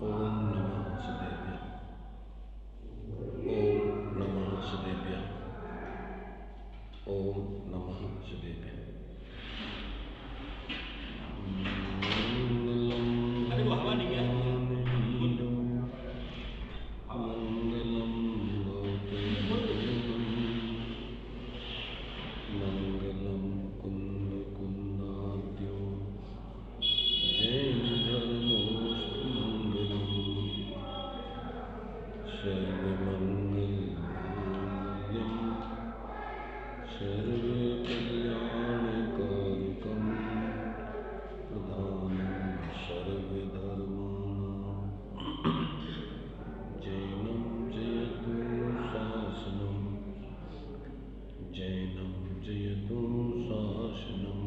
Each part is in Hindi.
ओम नमः सदेव्य। ओम नमः सदेव्य। ओम नमः सदेव्य। मंगलम मंगलम कुंद कुंदाद्यो जैन धर्मोस्तु मंगलम सर्वमंगलमांगल्यं सर्वकल्याणकारिकं प्रधानं सर्वधर्माणां जैनं जयतु शासनं जैनं जयतु शासनं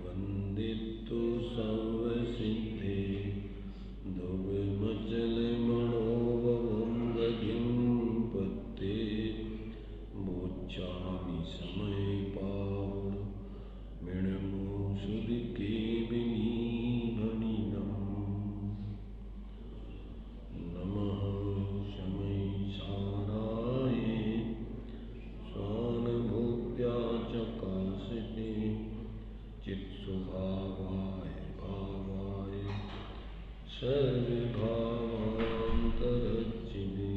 वन्दितु सर्वसिद्धे ध्रुवमचलमणोभवं पत्ते मोक्षामि समयपावड मृणमो सुदिकेविनीभणिनम् नमः शमै साराय स्वानुभूत्या चकाशिते चित्स्वभावाय भावाय सर्वभावान्तरचिने।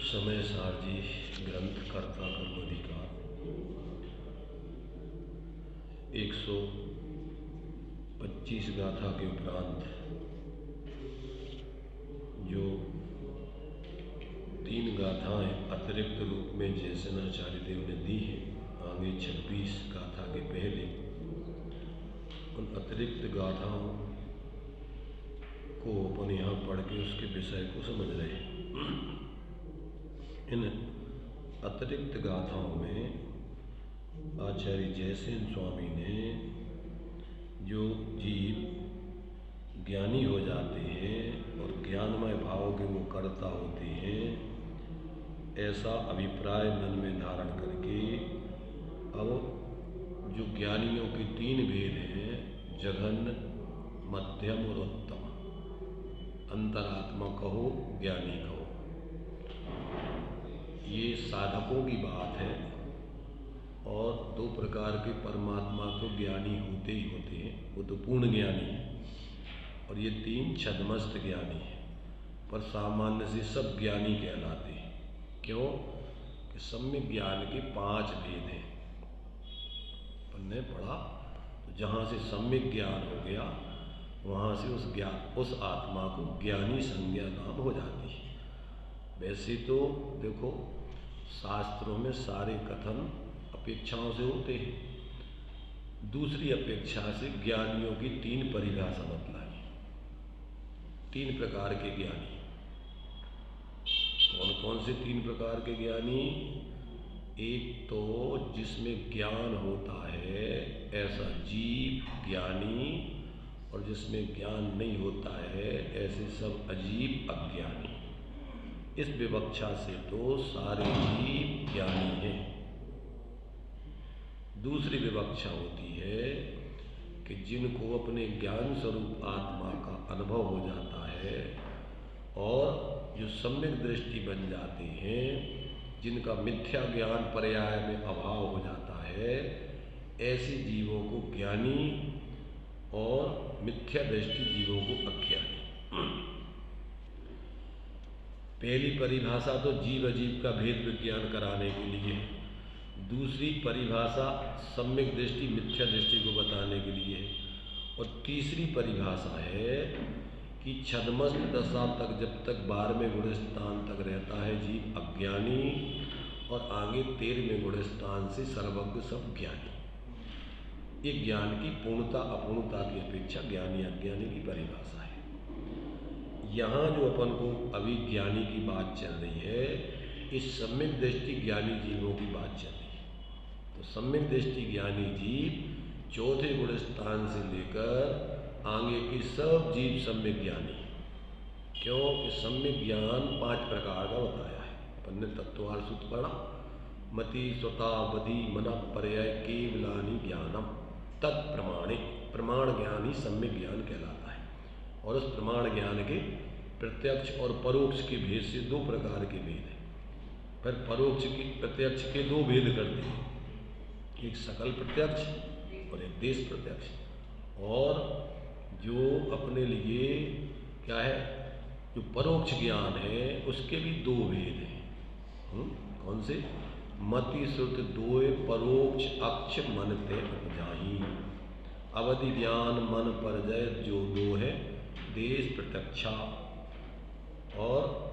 समय सारजी ग्रंथ कर्ता कर्माधिकार 125 गाथा के उपरांत जो 3 गाथाएं अतिरिक्त रूप में जयसेनाचार्य देव ने दी है, आगे 26 गाथा के पहले उन अतिरिक्त गाथाओं को अपन यहाँ पढ़ के उसके विषय को समझ रहे हैं। इन अतिरिक्त गाथाओं में आचार्य जयसेन स्वामी ने जो जीव ज्ञानी हो जाते हैं और ज्ञानमय भाव के वो कर्ता होते हैं, ऐसा अभिप्राय मन में धारण करके अब जो ज्ञानियों के 3 भेद हैं, जघन्य, मध्यम और उत्तम, अंतरात्मा कहो, ज्ञानी कहो, ये साधकों की बात है। और 2 प्रकार के परमात्मा तो ज्ञानी होते ही होते हैं, वो तो पूर्ण ज्ञानी है, और ये 3 छद्मस्त ज्ञानी हैं। पर सामान्य से सब ज्ञानी कहलाते हैं। क्यों? कि सम्यक ज्ञान के 5 भेद हैं। अपन ने पढ़ा, तो जहाँ से सम्यक ज्ञान हो गया वहाँ से उस आत्मा को ज्ञानी संज्ञा नाम हो जाती है। वैसे तो देखो शास्त्रों में सारे कथन अपेक्षाओं से होते हैं। दूसरी अपेक्षा से ज्ञानियों की 3 परिभाषा बतलाई। 3 प्रकार के ज्ञानी। कौन कौन से 3 प्रकार के ज्ञानी? एक तो जिसमें ज्ञान होता है ऐसा जीव ज्ञानी, और जिसमें ज्ञान नहीं होता है ऐसे सब अजीब अज्ञानी। इस विवक्षा से तो सारे जीव ज्ञानी हैं। दूसरी विवक्षा होती है कि जिनको अपने ज्ञान स्वरूप आत्मा का अनुभव हो जाता है और जो सम्यक दृष्टि बन जाते हैं, जिनका मिथ्या ज्ञान पर्याय में अभाव हो जाता है, ऐसे जीवों को ज्ञानी और मिथ्या दृष्टि जीवों को अज्ञानी। पहली परिभाषा तो जीव अजीव का भेद विज्ञान कराने के लिए है। दूसरी परिभाषा सम्यक दृष्टि मिथ्या दृष्टि को बताने के लिए है। और तीसरी परिभाषा है कि छद्मस्त दशा तक, जब तक 12वें गुणस्थान तक रहता है जीव अज्ञानी, और आगे 13वें गुणस्थान से सर्वज्ञ सब ज्ञानी। ये ज्ञान की पूर्णता अपूर्णता की अपेक्षा ज्ञानी अज्ञानी की परिभाषा है। यहाँ जो अपन को अभी ज्ञानी की बात चल रही है, इस सम्यक दृष्टि ज्ञानी जीवों की बात चल रही है। तो सम्यक दृष्टि ज्ञानी जीव 4थे गुण स्थान से लेकर आगे की सब जीव सम्यक ज्ञानी। क्यों कि सम्यक ज्ञान 5 प्रकार का बताया है। अपन ने तत्वार्थ सूत्र पढ़ा, मति स्वता बधि मन पर्याय केवलानी ज्ञानम तत्प्रमाणे। प्रमाण ज्ञान ही सम्यक ज्ञान कहलाता है। और उस प्रमाण ज्ञान के प्रत्यक्ष और परोक्ष के भेद से 2 प्रकार के भेद हैं। फिर परोक्ष की प्रत्यक्ष के 2 भेद करते हैं, एक सकल प्रत्यक्ष और एक देश प्रत्यक्ष। और जो अपने लिए क्या है, जो परोक्ष ज्ञान है उसके भी 2 भेद हैं। कौन से? मति श्रुत दोय परोक्ष अक्ष मन ते उपजाही। अवधि ज्ञान मन परजय जो 2 है, देश प्रत्यक्षा और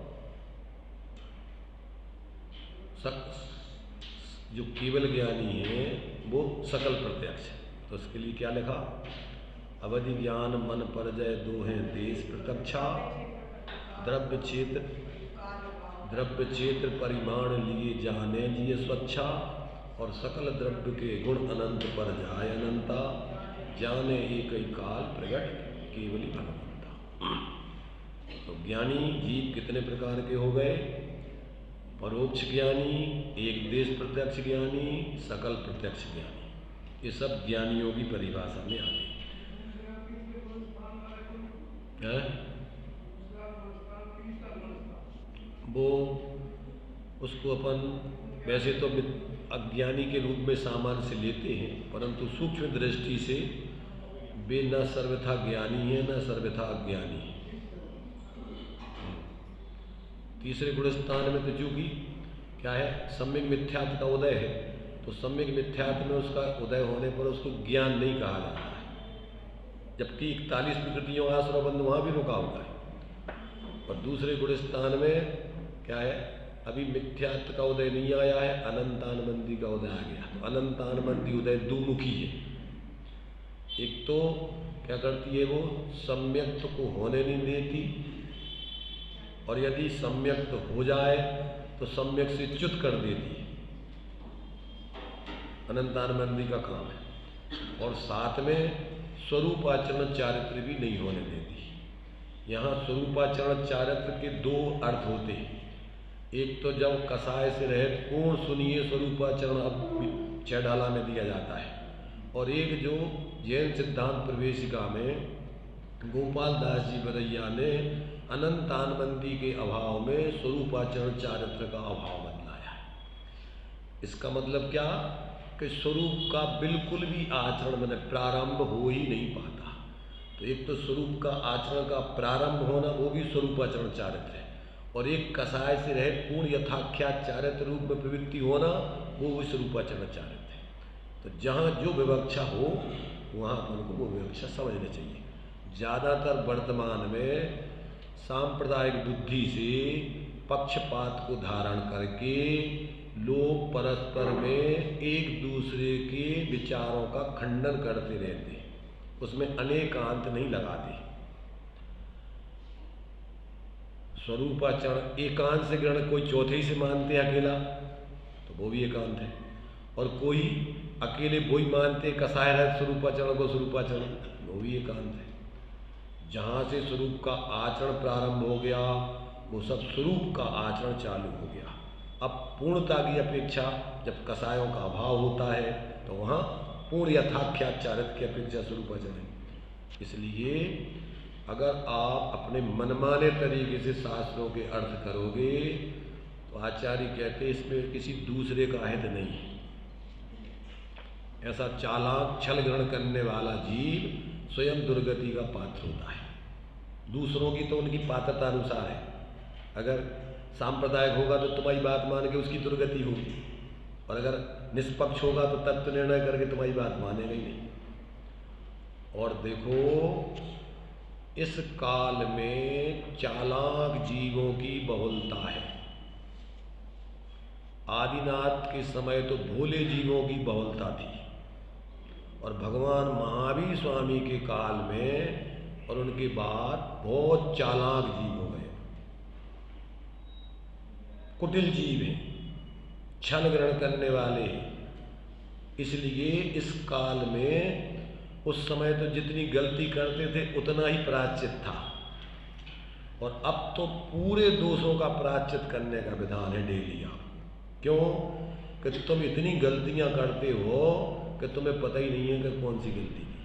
जो केवल ज्ञानी है वो सकल प्रत्यक्ष। तो उसके लिए क्या लिखा? अवधि ज्ञान मन परजय 2 है, देश प्रत्यक्षा द्रव्य क्षेत्र परिमाण लिए जाने जिय स्वच्छा। और सकल द्रव्य के गुण अनंत पर जाय अनंता, जाने एक ही काल प्रगट केवली भगवंता। तो ज्ञानी जीव कितने प्रकार के हो गए? परोक्ष ज्ञानी, एक देश प्रत्यक्ष ज्ञानी, सकल प्रत्यक्ष ज्ञानी। ये सब ज्ञानियों की परिभाषा में आते हैं। वो उसको अपन वैसे तो अज्ञानी के रूप में सामान्य से लेते हैं, परंतु सूक्ष्म दृष्टि से वे न सर्वथा ज्ञानी है न सर्वथा अज्ञानी है। तीसरे गुण स्थान में तो चूंकि क्या है, सम्यक मिथ्यात्व का उदय है, तो सम्यक मिथ्यात्व में उसका उदय होने पर उसको ज्ञान नहीं कहा जाता है, जबकि 41 प्रकृतियों का आश्रयबंध वहाँ भी रुका हुआ है। और दूसरे गुण स्थान में क्या है, अभी मिथ्यात्व का उदय नहीं आया है, अनंतानबंदी का उदय आ गया। तो अनंतानबंदी उदय दुमुखी है। एक तो क्या करती है, वो सम्यक्त को होने नहीं देती, और यदि सम्यक्त हो जाए तो सम्यक से च्युत कर देती है। अनंतानबंदी का काम है। और साथ में स्वरूपाचरण चारित्र भी नहीं होने देती। यहाँ स्वरूपाचरण चारित्र के 2 अर्थ होते हैं। एक तो जब कसाय से रहित पूर्ण सुनिए स्वरूपाचरण अब चैडाला में दिया जाता है, और एक जो जैन सिद्धांत प्रवेशिका में गोपाल दास जी बरैया ने अनंतानबंदी के अभाव में स्वरूपाचरण चारित्र का अभाव बतलाया है। इसका मतलब क्या कि स्वरूप का बिल्कुल भी आचरण मैंने प्रारंभ हो ही नहीं पाता। तो एक तो स्वरूप का आचरण का प्रारंभ होना वो भी स्वरूपाचरण चारित्र है, और एक कसाय से रहित पूर्ण यथाख्यात चारित्र रूप में प्रवृत्ति होना वो भी स्वरूपाचरण चारित्र है। तो जहाँ जो विवक्षा हो वहाँ अपन को वो विवक्षा समझना चाहिए। ज़्यादातर वर्तमान में सांप्रदायिक बुद्धि से पक्षपात को धारण करके लोग परस्पर में एक दूसरे के विचारों का खंडन करते रहते हैं, उसमें अनेकांत नहीं लगाते। स्वरूपाचरण एकांत से ग्रहण, कोई चौथे से मानते हैं अकेला तो वो भी एकांत है, और कोई अकेले वो ही मानते कसाय रहित स्वरूपाचरण को स्वरूपाचरण, वो भी एकांत है। जहाँ से स्वरूप का आचरण प्रारंभ हो गया वो सब स्वरूप का आचरण चालू हो गया। अब पूर्णता की अपेक्षा जब कसायों का अभाव होता है तो वहाँ पूर्ण यथाख्यात चारित्र की अपेक्षा स्वरूपाचरण है। इसलिए अगर आप अपने मनमाने तरीके से शास्त्रों के अर्थ करोगे तो आचार्य कहते इसमें किसी दूसरे का हित नहीं है। ऐसा चालाक छल ग्रहण करने वाला जीव स्वयं दुर्गति का पात्र होता है। दूसरों की तो उनकी पात्रता अनुसार है। अगर सांप्रदायिक होगा तो तुम्हारी बात मान के उसकी दुर्गति होगी, और अगर निष्पक्ष होगा तो तत्व निर्णय करके तुम्हारी बात मानेगा ही नहीं। और देखो इस काल में चालाक जीवों की बहुलता है। आदिनाथ के समय तो भोले जीवों की बहुलता थी, और भगवान महावीर स्वामी के काल में और उनके बाद बहुत चालाक जीव हो गए, कुटिल जीव हैं, छल ग्रहण करने वाले। इसलिए इस काल में उस समय तो जितनी गलती करते थे उतना ही प्रायश्चित था, और अब तो पूरे दोषों का प्रायश्चित करने का विधान है डेली। आप क्यों कि तुम इतनी गलतियां करते हो कि तुम्हें पता ही नहीं है कि कौन सी गलती की।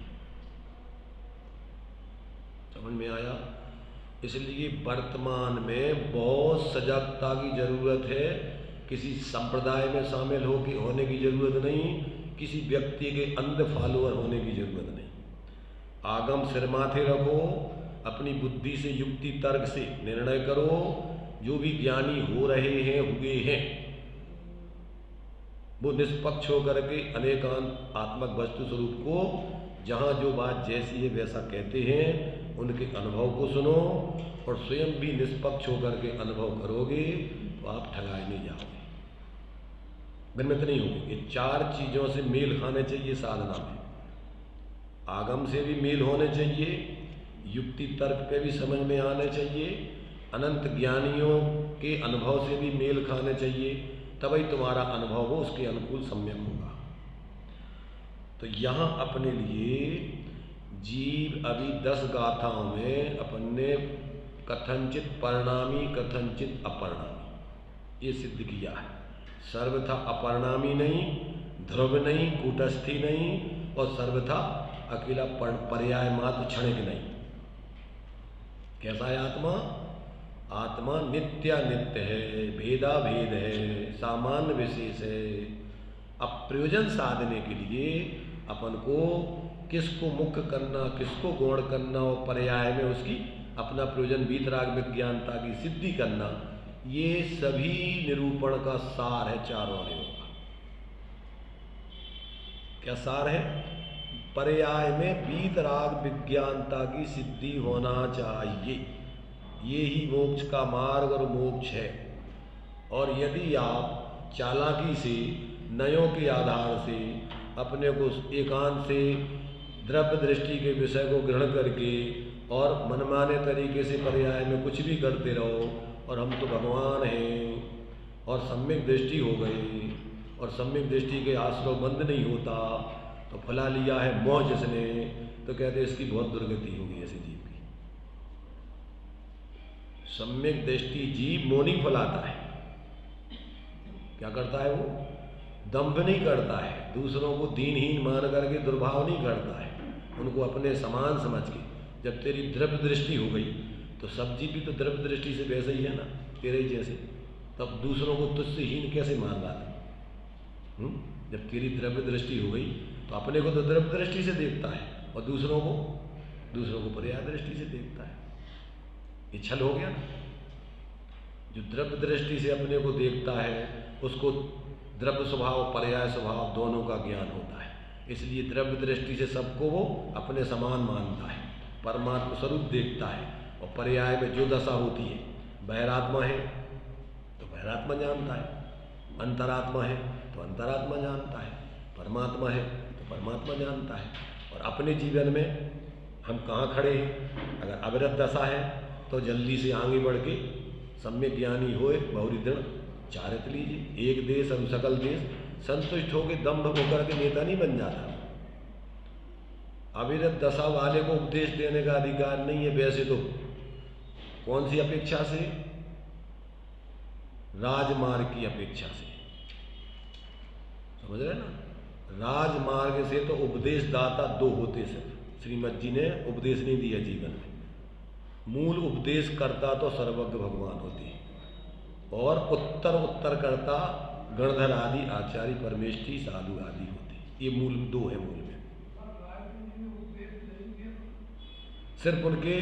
समझ में आया? इसलिए वर्तमान में बहुत सजगता की जरूरत है। किसी संप्रदाय में शामिल होने की जरूरत नहीं, किसी व्यक्ति के अंध फॉलोअर होने की जरूरत नहीं। आगम सिर माथे रखो, अपनी बुद्धि से युक्ति तर्क से निर्णय करो। जो भी ज्ञानी हो रहे हैं, हुए हैं, वो निष्पक्ष होकर के अनेकांत आत्मक वस्तु स्वरूप को, जहाँ जो बात जैसी है वैसा कहते हैं, उनके अनुभव को सुनो और स्वयं भी निष्पक्ष होकर के अनुभव करोगे तो आप ठगाए नहीं जाओगे, भ्रमित नहीं होगे। ये 4 चीज़ों से मेल खाने चाहिए साधना में। आगम से भी मेल होने चाहिए, युक्ति तर्क पे भी समझ में आने चाहिए, अनंत ज्ञानियों के अनुभव से भी मेल खाने चाहिए, तभी तुम्हारा अनुभव हो उसके अनुकूल सम्यक होगा। तो यहाँ अपने लिए जीव अभी 10 गाथाओं में अपन ने कथनचित परिणामी कथनचित अपरिणामी ये सिद्ध किया है। सर्वथा अपरिणामी नहीं, ध्रुव नहीं, कूटस्थी नहीं, और सर्वथा अकेला पर्याय मात्र क्षणिक नहीं। कैसा है आत्मा? आत्मा नित्यानित्य है, भेदा भेद है, सामान्य विशेष है। अब प्रयोजन साधने के लिए अपन को किसको मुख्य करना, किसको गौण करना और पर्याय में उसकी अपना प्रयोजन वीतराग विज्ञानता की सिद्धि करना, ये सभी निरूपण का सार है चारों अवयवों का। क्या सार है? पर्याय में वीतराग विज्ञानता की सिद्धि होना चाहिए। ये ही मोक्ष का मार्ग और मोक्ष है। और यदि आप चालाकी से, नयों के आधार से अपने को एकांत से द्रव्य दृष्टि के विषय को ग्रहण करके और मनमाने तरीके से पर्याय में कुछ भी करते रहो और हम तो भगवान हैं और सम्यक दृष्टि हो गई और सम्यक दृष्टि के आश्रय बंद नहीं होता, तो फला लिया है मोह जिसने, तो कहते इसकी बहुत दुर्गति होगी ऐसे जीव की। सम्यक दृष्टि जीव मोह नहीं फलाता है। क्या करता है? वो दंभ नहीं करता है, दूसरों को दीनहीन मान करके दुर्भाव नहीं करता है, उनको अपने समान समझ के। जब तेरी द्रव्य दृष्टि हो गई तो सब जीव भी तो द्रव्य दृष्टि से वैसे ही है ना, तेरे ही जैसे, तब दूसरों को तुझसे हीन कैसे मान रहा है? जब तेरी द्रव्य दृष्टि हो गई तो अपने को तो द्रव्य दृष्टि से देखता है और दूसरों को पर्याय दृष्टि से देखता है। ये छल हो गया ना। जो द्रव्य दृष्टि से अपने को देखता है उसको द्रव्य स्वभाव पर्याय स्वभाव दोनों का ज्ञान होता है। इसलिए द्रव्य दृष्टि से सबको वो अपने समान मानता है, परमात्मा स्वरूप देखता है। और पर्याय में जो दशा होती है, बहिरात्मा है तो बहिरात्मा जानता है, अंतरात्मा है तो अंतरात्मा जानता है, परमात्मा है तो परमात्मा जानता है। और अपने जीवन में हम कहाँ खड़े हैं? अगर अविरत दशा है तो जल्दी से आगे बढ़ के सम्यक ज्ञानी होए बहुरी दृढ़ चारित लीजिए। एक देश और सकल देश, संतुष्ट होकर दम्भ होकर के नेता नहीं बन जाता। अविरत दशा वाले को उपदेश देने का अधिकार नहीं है। वैसे तो कौन सी अपेक्षा से? राजमार्ग की अपेक्षा से, समझ रहे ना? राजमार्ग से तो उपदेश दाता 2 होते सिर्फ। श्रीमद जी ने उपदेश नहीं दिया जीवन में। मूल उपदेश करता तो सर्वज्ञ भगवान होते हैं और उत्तर करता गणधर आदि आचार्य परमेष्ठी साधु आदि होते। ये मूल 2 है। मूल में सिर्फ उनके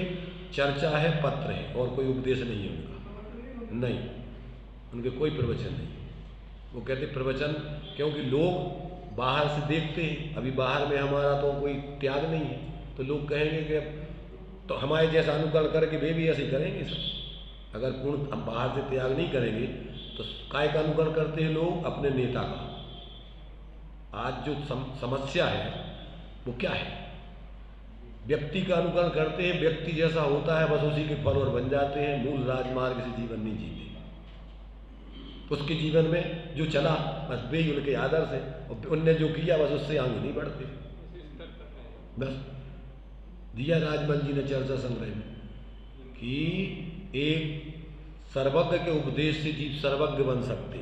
चर्चा है, पत्र है, और कोई उपदेश नहीं है उनका। नहीं, उनके कोई प्रवचन नहीं। वो कहते प्रवचन, क्योंकि लोग बाहर से देखते हैं, अभी बाहर में हमारा तो कोई त्याग नहीं है, तो लोग कहेंगे कि तो हमारे जैसा अनुकरण करके वे भी ऐसे ही करेंगे सब। अगर पूर्ण हम बाहर से त्याग नहीं करेंगे तो काय का अनुकरण करते हैं लोग? अपने नेता का। आज जो समस्या है वो क्या है? व्यक्ति का अनुकरण करते हैं, व्यक्ति जैसा होता है बस उसी के फॉलोअर बन जाते हैं, मूल राजमार्ग से जीवन नहीं जीते। उसके जीवन में जो चला बस वे ही उनके आदर्श है, और उनने जो किया बस उससे आगे नहीं बढ़ते। बस दिया राजमल जी ने चर्चा संग्रह में कि एक सर्वज्ञ के उपदेश से जीव सर्वज्ञ बन सकते,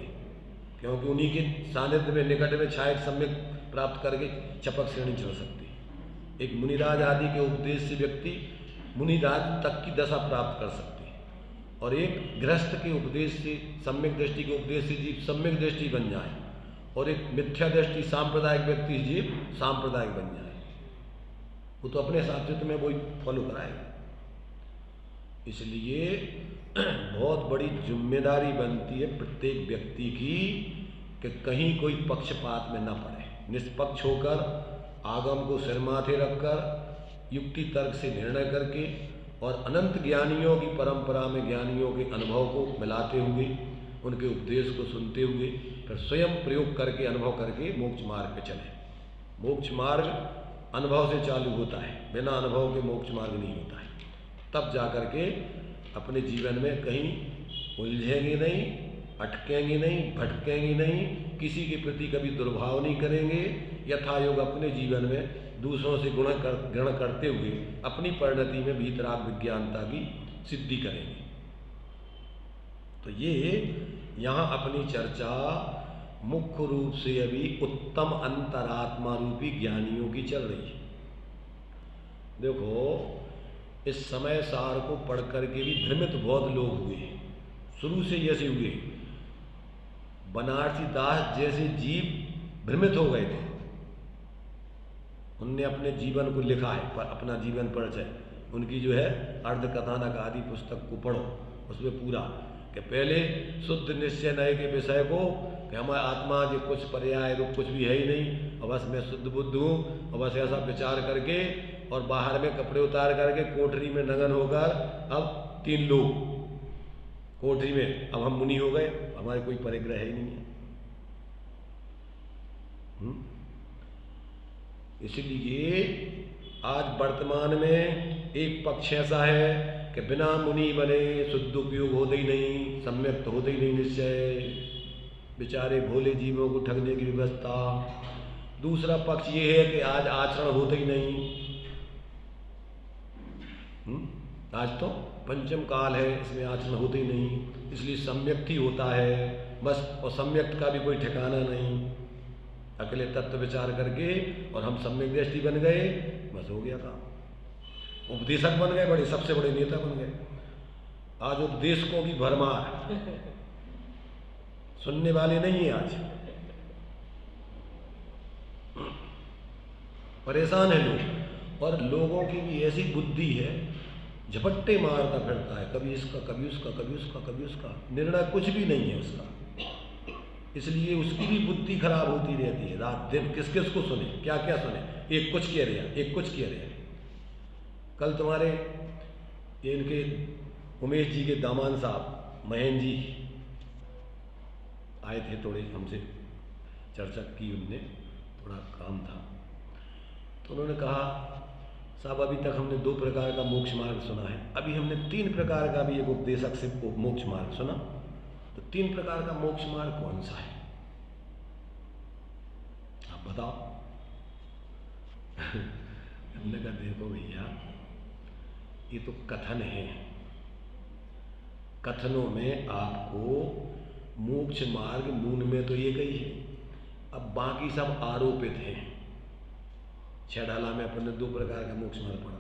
क्योंकि उन्हीं के सानिध्य में निकट में छाया सम्यक प्राप्त करके चपक श्रेणी चढ़ सकते। एक मुनिराज आदि के उपदेश से व्यक्ति मुनिराज तक की दशा प्राप्त कर सकते, और एक गृहस्थ के उपदेश से, सम्यक दृष्टि के उपदेश से जीव सम्यक दृष्टि बन जाए, और एक मिथ्या दृष्टि सांप्रदायिक व्यक्ति जीव सांप्रदायिक बन जाए। वो तो अपने हिसाब से तुम्हें वही फॉलो कराएगा। इसलिए बहुत बड़ी जिम्मेदारी बनती है प्रत्येक व्यक्ति की कि कहीं कोई पक्षपात में न पड़े, निष्पक्ष होकर आगम को सिर माथे रखकर युक्ति तर्क से निर्णय करके और अनंत ज्ञानियों की परंपरा में ज्ञानियों के अनुभव को मिलाते हुए, उनके उपदेश को सुनते हुए फिर स्वयं प्रयोग करके अनुभव करके मोक्ष मार्ग पे चले। मोक्ष मार्ग अनुभव से चालू होता है, बिना अनुभव के मोक्ष मार्ग नहीं होता है। तब जाकर के अपने जीवन में कहीं उलझेंगे नहीं, अटकेंगे नहीं, भटकेंगे नहीं, किसी के प्रति कभी दुर्भाव नहीं करेंगे, यथायोग अपने जीवन में दूसरों से ग्रहण करते हुए अपनी परिणति में भीतराग विज्ञानता की सिद्धि करेंगे। तो ये यहाँ अपनी चर्चा मुख्य रूप से अभी उत्तम अंतरात्मा रूपी ज्ञानियों की चल रही है। देखो, इस समय सार को पढ़ करके भी भ्रमित बहुत लोग हुए, शुरू से जैसे हुए। बनारसी दास जैसे जीव भ्रमित हो गए थे, उनने अपने जीवन को लिखा है, पर अपना जीवन परिचय, उनकी जो है अर्ध कथानक आदि पुस्तक को पढ़ो, उसमें पूरा कि पहले शुद्ध निश्चय नए के विषय को कि हमारा आत्मा जो कुछ पर्याय रूप कुछ भी है ही नहीं, और बस मैं शुद्ध बुद्ध हूँ, और बस ऐसा विचार करके और बाहर में कपड़े उतार करके कोठरी में नगन होकर अब 3 लोग कोठरी में, अब हम मुनि हो गए, हमारे कोई परिग्रह ही नहीं है। इसलिए आज वर्तमान में एक पक्ष ऐसा है कि बिना मुनि बने शुद्ध उपयोग होते ही नहीं, सम्यक तो होते ही नहीं निश्चय, बेचारे भोले जीवों को ठगने की व्यवस्था। दूसरा पक्ष ये है कि आज आचरण होते ही नहीं। आज तो पंचम काल है, इसमें आचरण होते ही नहीं, इसलिए सम्यक्त ही होता है बस, और सम्यक्त का भी कोई ठिकाना नहीं। अकेले तत्व विचार करके और हम सम्यक दृष्टि बन गए, बस हो गया काम। उपदेशक बन गए, बड़े सबसे बड़े नेता बन गए। आज उपदेशकों की भरमार, सुनने वाले नहीं है। आज परेशान है लोग, और लोगों की भी ऐसी बुद्धि है, झपट्टे मारता फिरता है, कभी इसका कभी उसका, कभी उसका कभी उसका, निर्णय कुछ भी नहीं है उसका। इसलिए उसकी भी बुद्धि खराब होती रहती है, रात दिन किस किस को सुने, क्या क्या सुने, एक कुछ कह रहे हैं, एक कुछ कह रहे हैं। कल तुम्हारे ये इनके उमेश जी के दामान साहब महेंद्र जी आए थे, थोड़े हमसे चर्चा की, उनने थोड़ा काम था, तो उन्होंने कहा साहब अभी तक हमने 2 प्रकार का मोक्ष मार्ग सुना है, अभी हमने 3 प्रकार का भी एक उपदेशक से मोक्ष मार्ग सुना, तो 3 प्रकार का मोक्ष मार्ग कौन सा है आप बताओ। हमने कहा देखो भैया, ये तो कथन है, कथनों में आपको मोक्ष मार्ग मूल में तो ये ही है, अब बाकी सब आरोपित हैं। 6 डाला में अपन ने 2 प्रकार का मोक्ष मार्ग पढ़ा,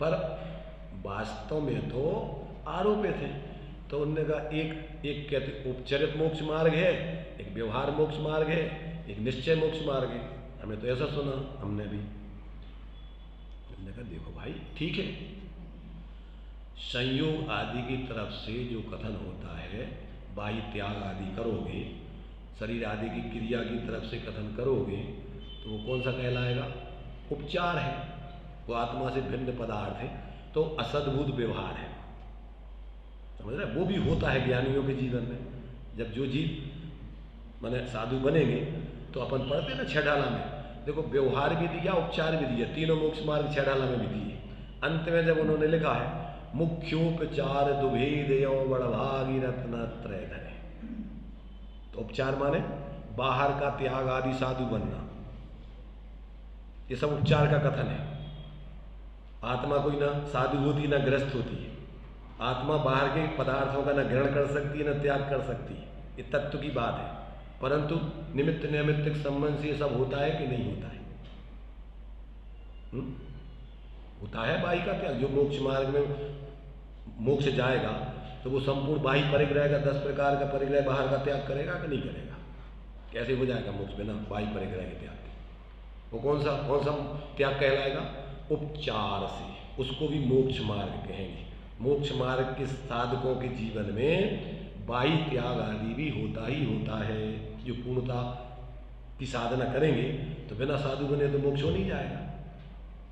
पर वास्तव में तो आरोपित है। तो उन्होंने कहा एक कहते उपचरित मोक्ष मार्ग है, एक व्यवहार मोक्ष मार्ग है, एक निश्चय मोक्ष मार्ग है। हमें तो ऐसा सुना हमने भी। हमने कहा देखो भाई ठीक है, संयोग आदि की तरफ से जो कथन होता है, बाह्य त्याग आदि करोगे, शरीर आदि की क्रिया की तरफ से कथन करोगे, तो वो कौन सा कहलाएगा? उपचार है, वो आत्मा से भिन्न पदार्थ है, तो असद्भुत व्यवहार है। समझ रहे? वो भी होता है ज्ञानियों के जीवन में। जब जो जीव माने साधु बनेंगे, तो अपन पढ़ते ना 6 डाला में, देखो व्यवहार भी दिया, उपचार भी दिया, तीनों मोक्ष मार्ग 6 डाला में भी दिए। अंत में जब उन्होंने लिखा है मुख्योपचार दुभेदयो बड़भागी रत्न त्रय धरे, तो उपचार माने बाहर का त्याग आदि साधु बनना, ये सब उपचार का कथन है। आत्मा कोई ना साधु होती ना ग्रस्त होती है, आत्मा बाहर के पदार्थों का न ग्रहण कर सकती है न त्याग कर सकती है, ये तत्व की बात है। परंतु निमित्त नैमित्तिक संबंध से ये सब होता है कि नहीं होता है? होता है बाह्य का त्याग। जो मोक्ष मार्ग में मोक्ष जाएगा तो वो संपूर्ण बाह्य परिग्रह का 10 प्रकार का परिग्रह बाहर का त्याग करेगा कि नहीं करेगा? कैसे हो जाएगा मोक्ष बिना बाह्य परिग्रह के त्याग के? वो कौन सा त्याग कहलाएगा? उपचार से। उसको भी मोक्ष मार्ग कहेंगे। मोक्ष मार्ग के साधकों के जीवन में बाह्य त्याग आदि भी होता ही होता है। जो पूर्णता की साधना करेंगे तो बिना साधु बने तो मोक्ष हो नहीं जाएगा,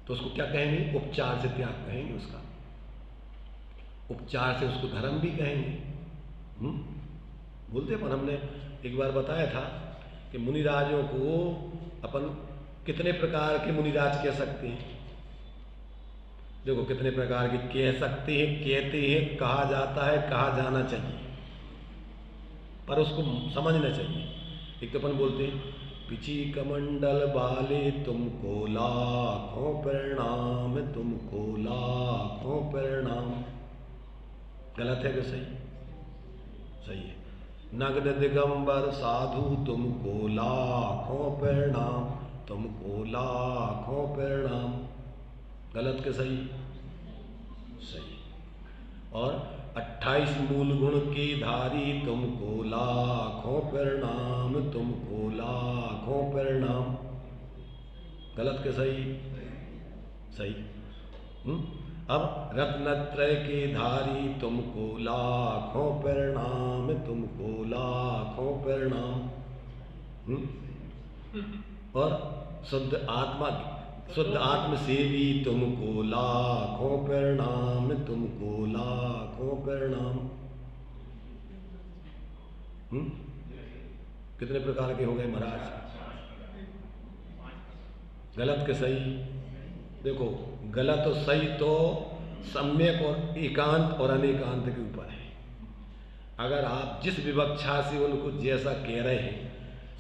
तो उसको क्या कहेंगे? उपचार से त्याग कहेंगे उसका। उपचार से उसको धर्म भी कहेंगे। बोलते पर हमने एक बार बताया था कि मुनिराजों को अपन कितने प्रकार के मुनिराज कह सकते हैं। देखो कितने प्रकार के कह सकते हैं, कहते हैं, कहा जाता है, कहा जाना चाहिए, पर उसको समझना चाहिए। एक तो अपन बोलते हैं पिछी कमंडल वाले तुमको लाखों प्रणाम, तुमको लाखों प्रणाम। गलत है कि सही? सही है। नग्न दिगंबर साधु तुमको लाखों प्रणाम, तुमको लाखों प्रणाम। गलत के सही? सही। और 28 मूल गुण के धारी तुमको लाखों प्रणाम, तुमको लाखों प्रणाम। गलत के सही? सही। अब रत्नत्रय के धारी तुमको लाखों प्रणाम, तुमको लाखों प्रणाम। और शुद्ध आत्म से भी तुमको लाखों प्रणाम, तुमको लाखों प्रणाम। कितने प्रकार के हो गए महाराज? गलत के सही? देखो गलत और सही तो सम्यक और एकांत और अनेकांत के ऊपर है। अगर आप जिस विवक्षा से उनको जैसा कह रहे हैं,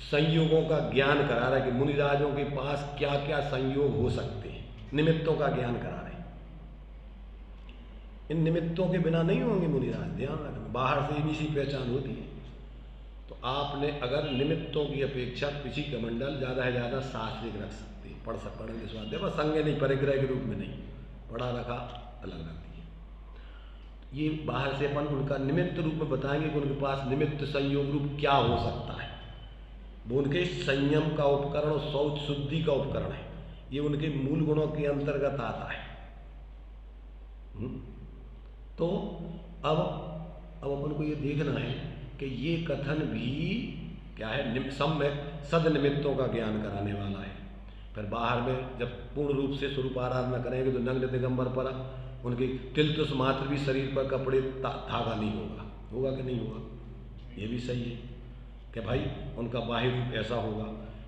संयोगों का ज्ञान करा रहे हैं कि मुनिराजों के पास क्या क्या संयोग हो सकते हैं, निमित्तों का ज्ञान करा रहे हैं। इन निमित्तों के बिना नहीं होंगे मुनिराज, ध्यान रखना। बाहर से इन्हीं सी पहचान होती है। तो आपने अगर निमित्तों की अपेक्षा पिछी कमंडल ज़्यादा है ज़्यादा शास्त्रिक रख सकते, पढ़ेंगे स्वाध्याय, बस संग नहीं, परिग्रह के रूप में नहीं, पढ़ा रखा अलग रखती है। ये बाहर से अपन उनका निमित्त रूप में बताएंगे कि उनके पास निमित्त संयोग रूप क्या हो सकता है। वो उनके संयम का उपकरण और शौच शुद्धि का उपकरण है। ये उनके मूल गुणों के अंतर्गत आता है। तो अब अपन को ये देखना है कि ये कथन भी क्या है? सम्यक सद-निमित्तों का ज्ञान कराने वाला है। फिर बाहर में जब पूर्ण रूप से स्वरूप आराधना करेंगे तो नग्न दिगंबर पर उनके तिलतुष मात्र भी शरीर पर कपड़े धागा नहीं होगा। होगा कि नहीं होगा? ये भी सही है कि भाई उनका बाह्य रूप ऐसा होगा।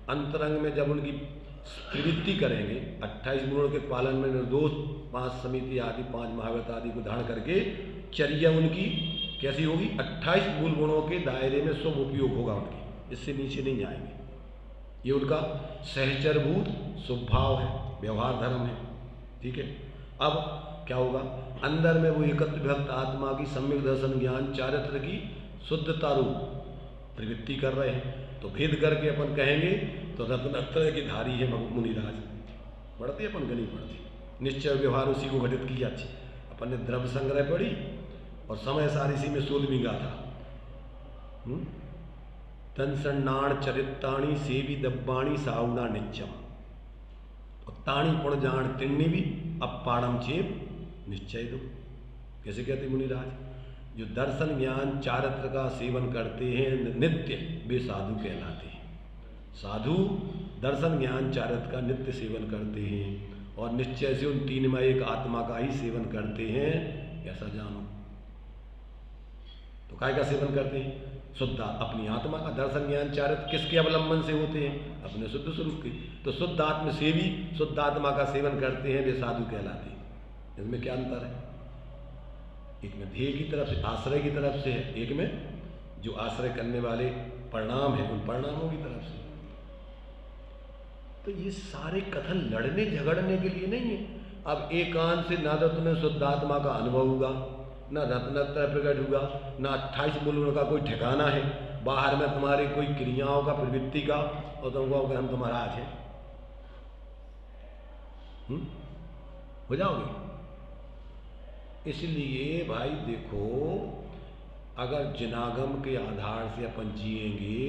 अंतरंग में जब उनकी प्रवृत्ति करेंगे 28 गुणों के पालन में निर्दोष 5 समिति आदि 5 महाव्रत आदि को धारण करके चर्या उनकी कैसी होगी? 28 मूल गुणों के दायरे में शुभ उपयोग होगा उनकी, इससे नीचे नहीं जाएंगे। ये उनका सहचरभूत स्वभाव है, व्यवहार धर्म है। ठीक है। अब क्या होगा? अंदर में वो एकत्र विभक्त आत्मा की सम्यक दर्शन ज्ञान चारित्र की शुद्धता रूप प्रवृत्ति कर रहे हैं। तो भेद करके अपन कहेंगे तो रत्नत्रय की धारी है मुनिराज। पढ़ते अपन गली पढ़ते, निश्चय व्यवहार उसी को घटित की जाती। अपन ने द्रव्य संग्रह पढ़ी और समय सार इसी में 16वीं गाथा। तन सन्नाण चरिताणी सेवी दब्बाणी साउना नित्यम, और ताणी पुण जान तिन्नी भी अपाड़म चेप निश्चय दो। कैसे कहते मुनिराज? जो दर्शन ज्ञान चारित्र का सेवन करते हैं नित्य, वे साधु कहलाते हैं। साधु दर्शन ज्ञान चारित्र का नित्य सेवन करते हैं और निश्चय से उन तीन में एक आत्मा का ही सेवन करते हैं, ऐसा जानो। तो काय का सेवन करते हैं? शुद्ध अपनी आत्मा का। दर्शन ज्ञान चारित्र किसके अवलंबन से होते हैं? अपने शुद्ध स्वरूप के। तो शुद्ध आत्म से भी शुद्ध आत्मा का सेवन करते हैं, वे साधु कहलाते हैं। इसमें क्या अंतर है? एक में ध्येय की तरफ से, आश्रय की तरफ से है, एक में जो आश्रय करने वाले परिणाम है, उन परिणामों की तरफ से। तो ये सारे कथन लड़ने झगड़ने के लिए नहीं है। अब एकांत से ना तो तुम्हें शुद्ध आत्मा का अनुभव होगा, ना रत्नत्रय प्रकट हुआ, ना 28 मूल का कोई ठिकाना है, बाहर में तुम्हारी कोई क्रियाओं का प्रवृत्ति का, और तुम कहोगे हम तो महाराज हैं, हो जाओगे। इसलिए भाई देखो, अगर जिनागम के आधार से अपन जिएंगे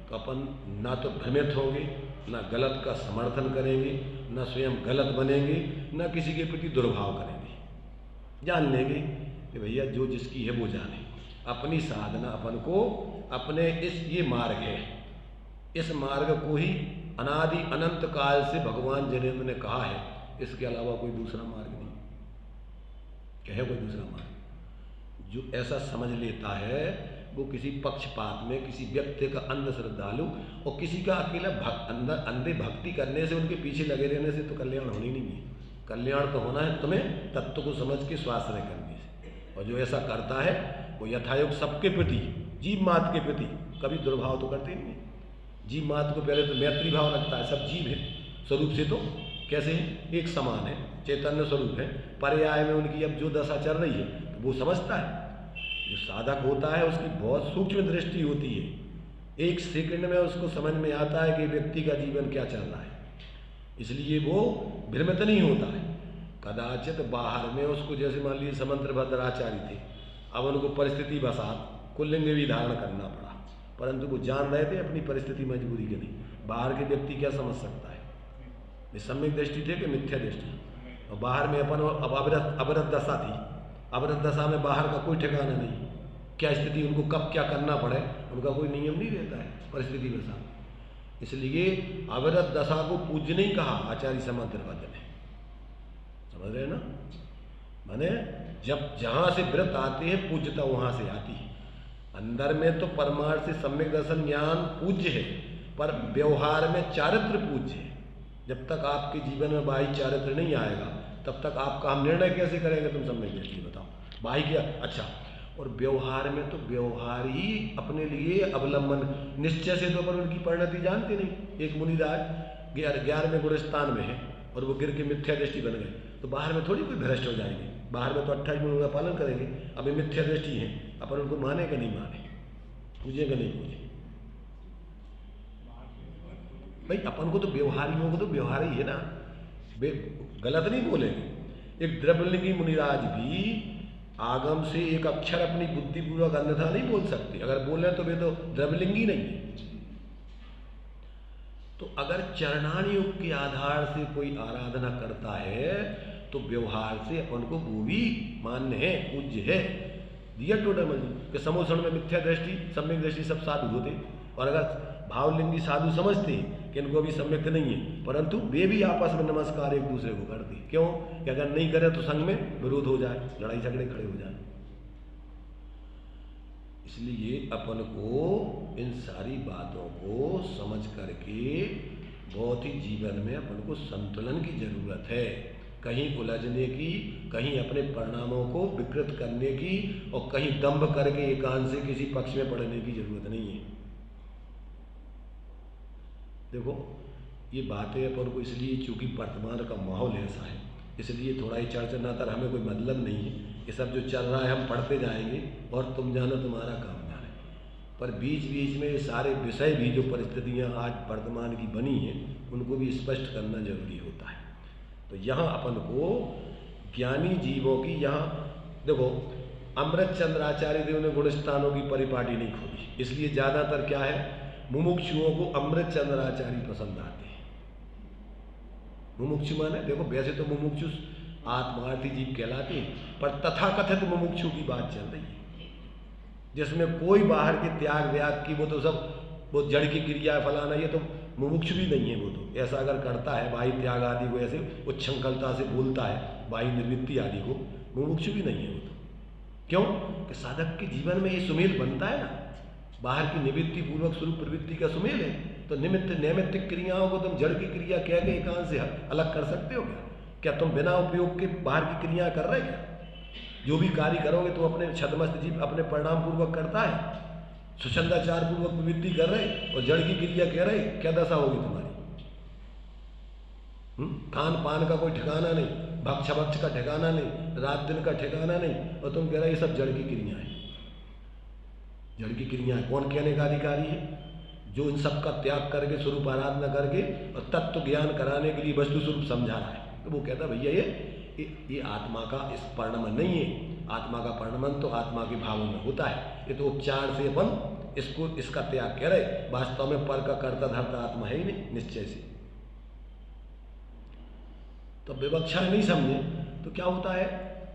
तो अपन ना तो भ्रमित होंगे, ना गलत का समर्थन करेंगे, ना स्वयं गलत बनेंगे, ना किसी के प्रति दुर्भाव करेंगे। जान लेंगे कि भैया जो जिसकी है वो जाने। अपनी साधना अपन को अपने ये मार्ग है, इस मार्ग को ही अनादि अनंत काल से भगवान जनेन्द्र ने कहा है, इसके अलावा कोई दूसरा मार्ग नहीं कहे, कोई दूसरा मार्ग। जो ऐसा समझ लेता है वो किसी पक्षपात में, किसी व्यक्ति का अंध श्रद्धालु और किसी का अकेला अंधे भक्ति करने से, उनके पीछे लगे रहने से तो कल्याण होनी नहीं है। कल्याण तो होना है तुम्हें तत्व को समझ के स्वाश्रय करने से। और जो ऐसा करता है वो यथायोग सबके प्रति, जीव मात के प्रति कभी दुर्भाव तो करते नहीं है। जीव मात को पहले तो मैत्री भाव रखता है, सब जीव है स्वरूप से, तो कैसे है, एक समान है, चैतन्य स्वरूप है। पर्याय में उनकी अब जो दशा चल रही है तो वो समझता है। जो साधक होता है उसकी बहुत सूक्ष्म दृष्टि होती है, एक सेकंड में उसको समझ में आता है कि व्यक्ति का जीवन क्या चल रहा है, इसलिए वो भ्रमित नहीं होता है। कदाचित बाहर में उसको, जैसे मान लीजिए समंत्र भद्राचार्य थे, अब उनको परिस्थिति वसात कुल्लिंग भी धारण करना पड़ा, परंतु वो जान रहे थे अपनी परिस्थिति मजबूरी के नहीं। बाहर के व्यक्ति क्या समझ सकता है, वे सम्यक दृष्टि थे कि मिथ्या दृष्टि। और बाहर में अपन अब अवरत दशा थी, अवरत दशा में बाहर का कोई ठिकाना नहीं, क्या स्थिति उनको कब क्या करना पड़े उनका कोई नियम नहीं रहता है, परिस्थिति वसात। इसलिए अवरत दशा को पूज्य नहीं कहा आचार्य समंत्र भद्र ने, समझ रहे ना। माने जब जहाँ से व्रत आते हैं पूज्यता वहाँ से आती है। अंदर में तो परमार्थ से सम्यक दर्शन ज्ञान पूज्य है, पर व्यवहार में चारित्र पूज्य है। जब तक आपके जीवन में बाह्य चारित्र नहीं आएगा तब तक आपका हम निर्णय कैसे करेंगे, तुम सम्यक दृष्टि बताओ। बाह्य क्या, अच्छा, और व्यवहार में तो व्यवहार ही अपने लिए अवलंबन, निश्चय से तो पर उनकी परिणति जानते नहीं। एक मुनिराज 11वें गुणस्थान में है और वो गिर के मिथ्या दृष्टि बन गए, तो बाहर में थोड़ी कोई भ्रष्ट हो जाएंगे, बाहर में तो 28 गुणों का पालन करेंगे। अब ये मिथ्या दृष्टि है, अपन उनको माने कि नहीं माने, पूजे कि नहीं पूजे। भाई अपन को तो व्यवहारियों को तो व्यवहार ही है ना, गलत नहीं बोलेंगे। एक द्रव्यलिंगी मुनिराज भी आगम से एक अक्षर अपनी बुद्धिपूर्वक अन्यथा नहीं बोल सकते, अगर बोले तो वे तो द्रव्यलिंगी नहीं है। तो अगर चरणान योग के आधार से कोई आराधना करता है तो व्यवहार से अपन को वो भी मान्य है, पूज्य है। दिया टोटल कि समोषण में मिथ्या दृष्टि सम्यक दृष्टि सब साधु होते, और अगर भावलिंगी साधु समझते हैं कि इनको अभी सम्यक नहीं है, परंतु वे भी आपस में नमस्कार एक दूसरे को करते। क्यों कि अगर नहीं करे तो संघ में विरोध हो जाए, लड़ाई झगड़े खड़े हो जाए। इसलिए अपन को इन सारी बातों को समझ करके बहुत ही जीवन में अपन को संतुलन की जरूरत है। कहीं उलझने की, कहीं अपने परिणामों को विकृत करने की, और कहीं दंभ करके एकांत से किसी पक्ष में पड़ने की जरूरत नहीं है। देखो ये बातें अपन को इसलिए, चूंकि वर्तमान का माहौल ऐसा है इसलिए थोड़ा ही चर्चा ना, तर हमें कोई मतलब नहीं है। ये सब जो चल रहा है हम पढ़ते जाएंगे और तुम जानो तुम्हारा काम जाने, पर बीच बीच में ये सारे विषय भी जो परिस्थितियाँ आज वर्तमान की बनी हैं उनको भी स्पष्ट करना जरूरी होता है। तो यहाँ अपन को ज्ञानी जीवों की, यहाँ देखो अमृत चंद्राचार्य देव ने गुणस्थानों की परिपाटी नहीं खोली, इसलिए ज़्यादातर क्या है, मुमुक्षुओं को अमृत चंद्राचार्य पसंद आते हैं। मुमुक्षु माने देखो, वैसे तो मुमुक्षु आत्मार्थी जीव कहलाते हैं, पर तथाकथित मुमुक्षु की बात चल रही है जिसमें कोई बाहर के त्याग व्याग की, वो तो सब वो जड़ की क्रिया फलाना, ये तो मुमुक्षु भी नहीं है। वो तो ऐसा अगर करता है बाह्य त्याग आदि को, ऐसे उच्छृंखलता से बोलता है बाह्य निर्वृत्ति आदि को, मुमुक्षु भी नहीं है वो तो। क्यों कि साधक के जीवन में ये सुमेल बनता है ना, बाहर की निवृत्ति पूर्वक स्वरूप प्रवृत्ति का सुमेल है। तो निमित्त नैमित्तिक क्रियाओं को तुम जड़ की क्रिया कह के एकांत से अलग कर सकते हो क्या? क्या तुम बिना उपयोग के बाहर की क्रिया कर रहे क्या? जो भी कार्य करोगे तो अपने छदमस्त जीव अपने परिणाम पूर्वक करता है, सुछंदाचार पूर्वक प्रवृत्ति कर रहे और जड़ की क्रिया कह रहे, क्या दशा होगी तुम्हारी? खान पान का कोई ठिकाना नहीं, भक्ष भक्ष का ठिकाना नहीं, रात दिन का ठिकाना नहीं, और तुम कह रहे ये सब जड़ की क्रिया है। जड़ की क्रिया है, कौन कहने का अधिकारी है? जो इन सब का त्याग करके स्वरूप आराधना करके और तत्व ज्ञान कराने के लिए वस्तु स्वरूप समझा रहा है। तो वो कहता भैया ये आत्मा का इस परिणमन नहीं है। आत्मा का परिणमन तो आत्मा के भावों में होता है। ये तो उपचार से अपन इसका त्याग कह रहे, वास्तव में पर का कर्ता धर्ता आत्मा है ही नहीं निश्चय से। तो विवक्षा नहीं समझे तो क्या होता है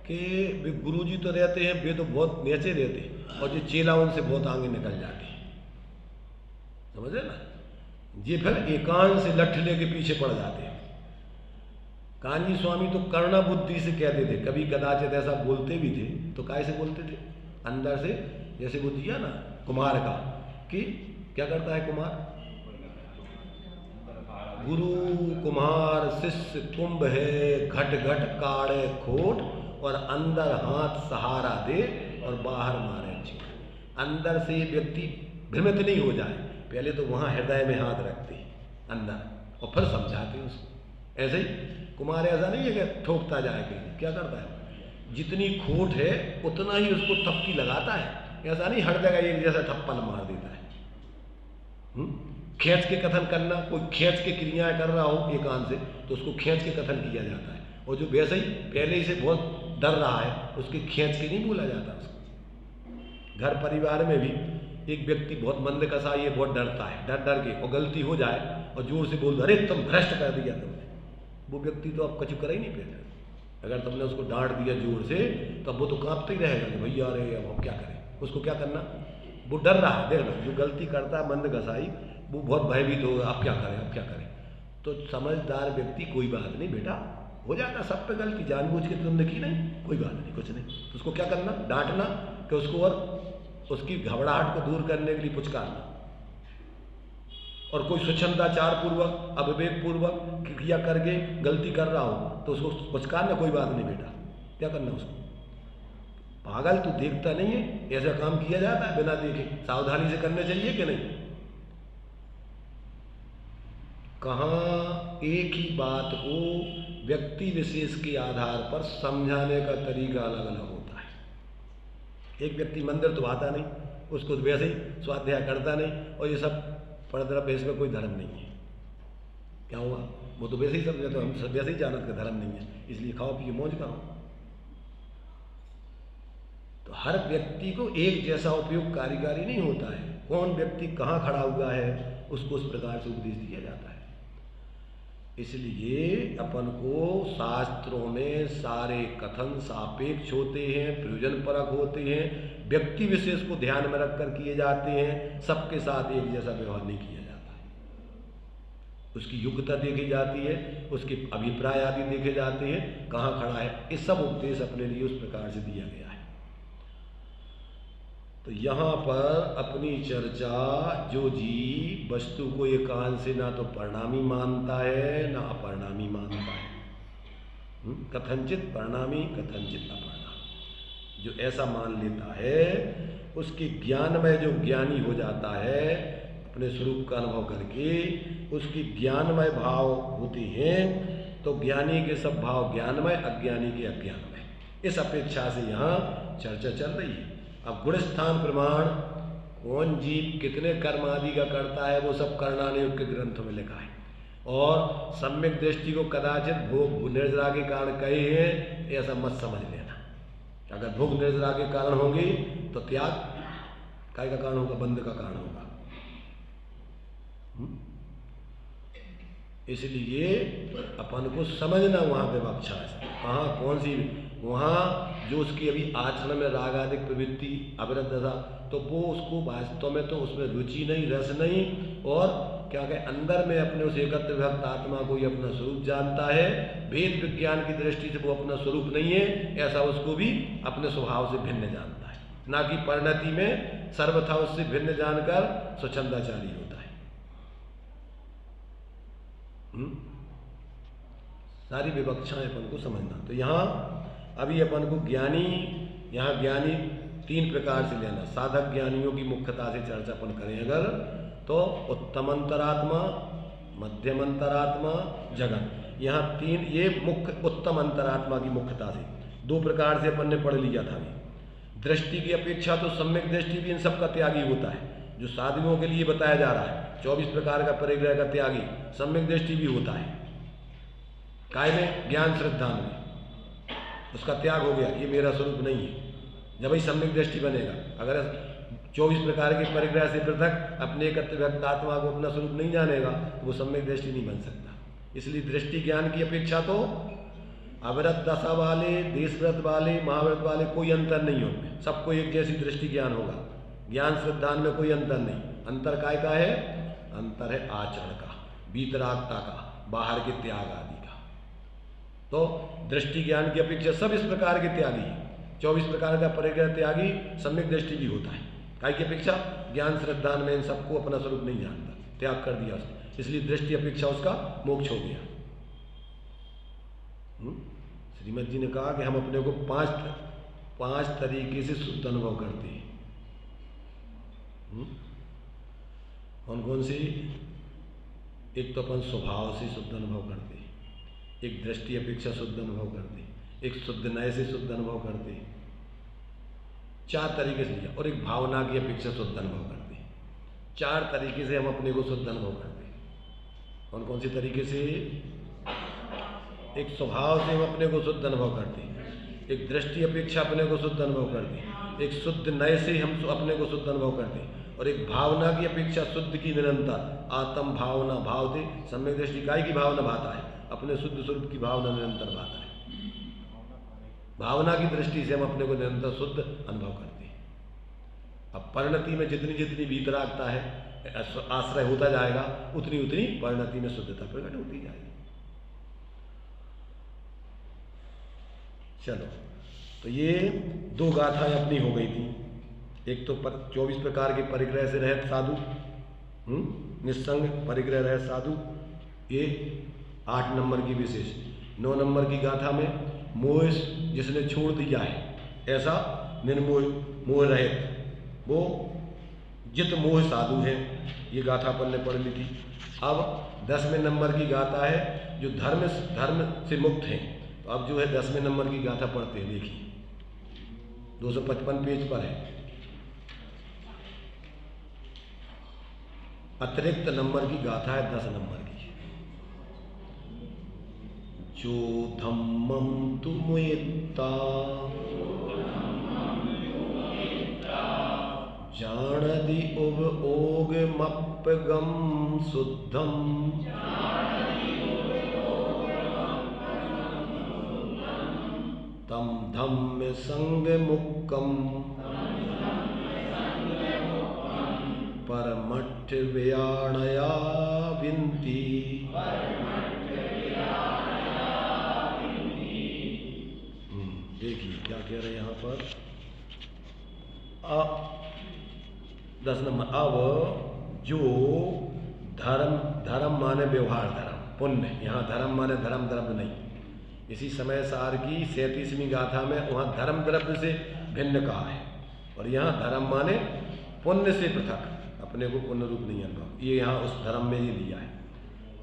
कि वे गुरु जी तो रहते हैं, वे तो बहुत नीचे रहते हैं, और जो चेला उनसे बहुत आगे निकल जाते हैं, समझे ना। ये फिर एकांत से लठ लेके पीछे पड़ जाते हैं। कान्जी स्वामी तो करुणा बुद्धि से कहते थे, कभी कदाचित ऐसा बोलते भी थे, तो काय से बोलते थे? अंदर से, जैसे वो दिया ना कुमार का, कि क्या करता है कुमार? गुरु कुम्हार शिष्य कुंभ है, घट घट काढ़े खोट, और अंदर हाथ सहारा दे और बाहर मारे चोट। अंदर से व्यक्ति भ्रमित नहीं हो जाए, पहले तो वहाँ हृदय में हाथ रखते अंदर, और फिर समझाते उसको। ऐसे ही कुमार ऐसा नहीं है कि ठोकता जाए कहीं, क्या करता है? जितनी खोट है उतना ही उसको थप्पी लगाता है। ऐसा नहीं हर जगह एक जैसा थप्पल मार देता है। खींच के कथन करना, कोई खींच के क्रियाएं कर रहा हो एकांत से, तो उसको खींच के कथन किया जाता है। और जो वैसे ही पहले ही से बहुत डर रहा है, उसके खींच के नहीं बोला जाता उसको। घर परिवार में भी एक व्यक्ति बहुत मंद कसाई है, बहुत डरता है, डर डर के, और गलती हो जाए और जोर से बोल दो, अरे तुम भ्रष्ट कर दिया तुमने, वो व्यक्ति तो अब कछु कर ही नहीं पाएगा। अगर तुमने उसको डांट दिया जोर से, तो अब वो तो कांपते ही रहेगा कि भैया अरे अब हम क्या करें। उसको क्या करना? वो डर रहा है, देखना जो गलती करता है मंद कसाई, वो बहुत भयभीत होगा, अब क्या करें अब क्या करें। तो समझदार व्यक्ति, कोई बात नहीं बेटा, हो जाता सब पे गलती, जानबूझ के तुमने की नहीं, कोई बात नहीं, कुछ नहीं। तो उसको क्या करना? डांटना, कि उसको और उसकी घबराहट को दूर करने के लिए पुचकारना। और कोई स्वच्छंदाचार पूर्वक, अविवेक पूर्वक क्रिया करके गलती कर रहा हो, तो उसको पुचकारना, कोई बात नहीं बेटा। क्या करना उसको? पागल तू देखता नहीं है, ऐसा काम किया जाता है बिना देखे? सावधानी से करने चाहिए कि नहीं? कहाँ एक ही बात को व्यक्ति विशेष के आधार पर समझाने का तरीका अलग अलग होता है। एक व्यक्ति मंदिर तो आता नहीं, उसको वैसे ही स्वाध्याय करता नहीं, और ये सब परद्रव्य, इसमें कोई धर्म नहीं है, क्या हुआ? वो तो वैसे ही समझे, तो हम सब वैसे ही जानत का धर्म नहीं है, इसलिए खाओ पिए मौज करो। तो हर व्यक्ति को एक जैसा उपयोग कार्यकारी नहीं होता है। कौन व्यक्ति कहाँ खड़ा हुआ है, उसको उस प्रकार से उपदेश दिया जाता है। इसलिए अपन को शास्त्रों में सारे कथन सापेक्ष होते हैं, प्रयोजन परक होते हैं, व्यक्ति विशेष को ध्यान में रखकर किए जाते हैं। सबके साथ एक जैसा व्यवहार नहीं किया जाता है। उसकी योग्यता देखी जाती है, उसके अभिप्राय आदि देखे जाते हैं, कहाँ खड़ा है। ये सब उपदेश अपने लिए उस प्रकार से दिया गया है। तो यहाँ पर अपनी चर्चा, जो जीव वस्तु को एकांत से ना तो परिणामी मानता है ना अपरिणामी मानता है, कथनचित परिणामी कथनचित अपरिणामी, जो ऐसा मान लेता है, उसके ज्ञान में जो ज्ञानी हो जाता है, अपने स्वरूप का अनुभव करके उसकी ज्ञानमय भाव होते हैं। तो ज्ञानी के सब भाव ज्ञानमय, अज्ञानी के अज्ञानमय। इस अपेक्षा से यहाँ चर्चा चल रही है। अब गुणस्थान प्रमाण, कौन जीव कितने कर्म आदि का करता है, वो सब करणानुयोग के ग्रंथों में लिखा है। और सम्यक दृष्टि को कदाचित भोग निर्जरा के कारण कहे हैं, ऐसा मत समझ लेना। अगर भोग निर्जरा के कारण होंगे तो त्याग काय का कारण होगा? बंध का कारण होगा। इसलिए अपन को समझना वहाँ पे विवक्षा है, कहाँ कौन सी, वहाँ जो उसकी अभी आचरण में राग आदि प्रवृत्ति अविरत दशा, तो वो उसको वास्तव में तो उसमें रुचि नहीं, रस नहीं, और क्या कहे, अंदर में अपने उस एकत्र विभक्त आत्मा को ही अपना स्वरूप जानता है। वेद विज्ञान की दृष्टि से वो अपना स्वरूप नहीं है, ऐसा उसको भी अपने स्वभाव से भिन्न जानता है, ना कि परिणति में सर्वथा उससे भिन्न जानकर स्वच्छंदाचारी होता है। सारी विवक्षाएं अपन को समझना। तो यहाँ अभी अपन को ज्ञानी, यहाँ ज्ञानी तीन प्रकार से लेना। साधक ज्ञानियों की मुख्यता से चर्चा अपन करें अगर, तो उत्तम अंतरात्मा, मध्यम अंतरात्मा, जगत। यहाँ तीन ये मुख्य उत्तम अंतरात्मा की मुख्यता से दो प्रकार से अपन ने पढ़ लिया था अभी। दृष्टि की अपेक्षा तो सम्यक दृष्टि भी इन सब का त्यागी होता है, जो साधुओं के लिए बताया जा रहा है। 24 प्रकार का परिग्रह का त्यागी सम्यक दृष्टि भी होता है। काय में? ज्ञान श्रद्धा में उसका त्याग हो गया, ये मेरा स्वरूप नहीं है, जब ही सम्यक दृष्टि बनेगा। अगर 24 प्रकार के परिग्रह से पृथक अपने एकत्व व्यक्त आत्मा को अपना स्वरूप नहीं जानेगा तो वो सम्यक दृष्टि नहीं बन सकता। इसलिए दृष्टि ज्ञान की अपेक्षा तो अविरत दशा वाले, देशव्रत वाले, महाव्रत वाले कोई अंतर नहीं हो, सबको एक जैसी दृष्टि ज्ञान होगा। ज्ञान श्रद्धान में कोई अंतर नहीं। अंतर काय का है? अंतर है आचरण का, वीतरागता का, बाहर के त्याग आदि का। तो दृष्टि ज्ञान की अपेक्षा सब इस प्रकार के त्यागी है। 24 प्रकार का परिग्रह त्यागी सम्यक दृष्टि भी होता है। काय की अपेक्षा? ज्ञान श्रद्धान में इन सबको अपना स्वरूप नहीं जानता, त्याग कर दिया उसने, इसलिए दृष्टि अपेक्षा उसका मोक्ष हो गया। श्रीमद जी ने कहा कि हम अपने को पांच तरीके से शुद्ध अनुभव करते हैं। कौन कौन सी? एक तो अपन स्वभाव से शुद्ध अनुभव करते हैं, एक दृष्टि अपेक्षा शुद्ध अनुभव करते हैं, एक शुद्ध नय से शुद्ध अनुभव करते हैं, 4 तरीके से लिया, और एक भावना की अपेक्षा शुद्ध अनुभव करते हैं। 4 तरीके से हम अपने को शुद्ध अनुभव करते हैं। कौन कौन से तरीके से? एक स्वभाव से हम अपने को शुद्ध अनुभव करते हैं, एक दृष्टि अपेक्षा अपने को शुद्ध अनुभव करते हैं, एक शुद्ध नय से हम अपने को शुद्ध अनुभव करते हैं, और एक भावना की अपेक्षा शुद्ध की निरंतर आत्म भावना भाव दे। सम्यक दृष्टि काय की भावना भाता है? अपने शुद्ध स्वरूप की भावना निरंतर भाता है। भावना की दृष्टि से हम अपने को निरंतर शुद्ध अनुभव करते हैं। अब परिणति में जितनी जितनी वीतरागता है, आश्रय होता जाएगा, उतनी उतनी परिणति में शुद्धता प्रकट होती जाएगी। चलो, तो ये 2 गाथाएं अपनी हो गई थी। एक तो 24 प्रकार के परिग्रह से रहित साधु, निस्संग परिग्रह रहित साधु, ये 8 नंबर की विशेष। 9 नंबर की गाथा में मोह जिसने छोड़ दिया है, ऐसा निर्मोह मोह रहित, वो जित मोह साधु है। ये गाथा अपन ने पढ़ ली थी। अब 10वें नंबर की गाथा है जो धर्म से मुक्त है। तो अब जो है 10वें नंबर की गाथा पढ़ते हैं। देखिए 255 पेज पर है। अतिरिक्त नंबर की गाथा है 10 नंबर की। जो धम्मम तुमुयित्ता जानदि उब ओग मप्पगम शुद्धम तम धम्म संग मुक्कम परमठ व्याणया विंती। देखिए क्या कह रहे हैं यहाँ पर। 10 नंबर। अब जो धर्म माने व्यवहार धर्म, पुण्य। यहाँ धर्म माने धर्म द्रव्य नहीं। इसी समय सार की 37वीं गाथा में वहाँ धर्म द्रव्य से भिन्न कहा है, और यहाँ धर्म माने पुण्य से पृथक, अपने को पुण्य रूप नहीं अनुभव। ये यहाँ उस धर्म में ये लिया है।